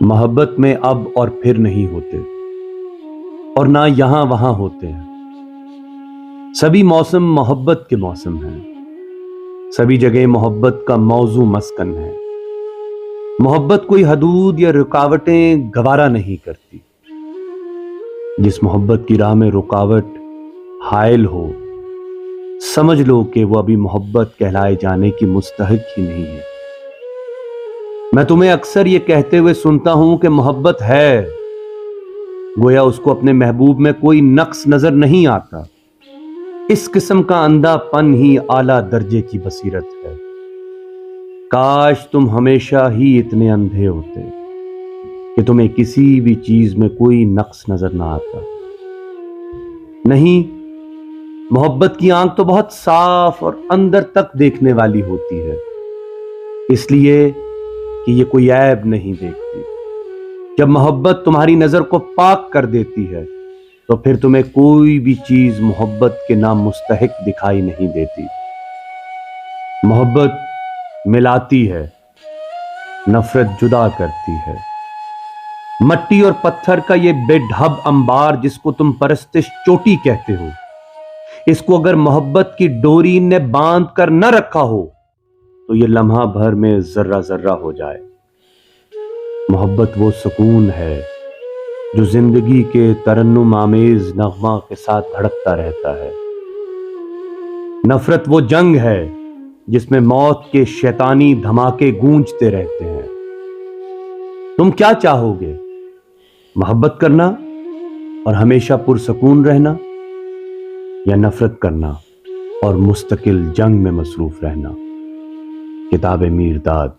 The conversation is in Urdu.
محبت میں اب اور پھر نہیں ہوتے، اور نہ یہاں وہاں ہوتے ہیں۔ سبھی موسم محبت کے موسم ہیں، سبھی جگہ محبت کا موضوع مسکن ہے۔ محبت کوئی حدود یا رکاوٹیں گوارا نہیں کرتی۔ جس محبت کی راہ میں رکاوٹ حائل ہو، سمجھ لو کہ وہ ابھی محبت کہلائے جانے کی مستحق ہی نہیں ہے۔ میں تمہیں اکثر یہ کہتے ہوئے سنتا ہوں کہ محبت ہے، گویا اس کو اپنے محبوب میں کوئی نقص نظر نہیں آتا۔ اس قسم کا اندھا پن ہی اعلیٰ درجے کی بصیرت ہے۔ کاش تم ہمیشہ ہی اتنے اندھے ہوتے کہ تمہیں کسی بھی چیز میں کوئی نقص نظر نہ آتا۔ نہیں، محبت کی آنکھ تو بہت صاف اور اندر تک دیکھنے والی ہوتی ہے، اس لیے کہ یہ کوئی عیب نہیں دیکھتی۔ جب محبت تمہاری نظر کو پاک کر دیتی ہے تو پھر تمہیں کوئی بھی چیز محبت کے نام مستحق دکھائی نہیں دیتی۔ محبت ملاتی ہے، نفرت جدا کرتی ہے۔ مٹی اور پتھر کا یہ بے ڈھب انبار جس کو تم پرستش چوٹی کہتے ہو، اس کو اگر محبت کی ڈوری نے باندھ کر نہ رکھا ہو تو یہ لمحہ بھر میں ذرہ ذرہ ہو جائے۔ محبت وہ سکون ہے جو زندگی کے ترنم آمیز نغمہ کے ساتھ دھڑکتا رہتا ہے۔ نفرت وہ جنگ ہے جس میں موت کے شیطانی دھماکے گونجتے رہتے ہیں۔ تم کیا چاہو گے؟ محبت کرنا اور ہمیشہ پرسکون رہنا، یا نفرت کرنا اور مستقل جنگ میں مصروف رہنا؟ کتاب میرداد۔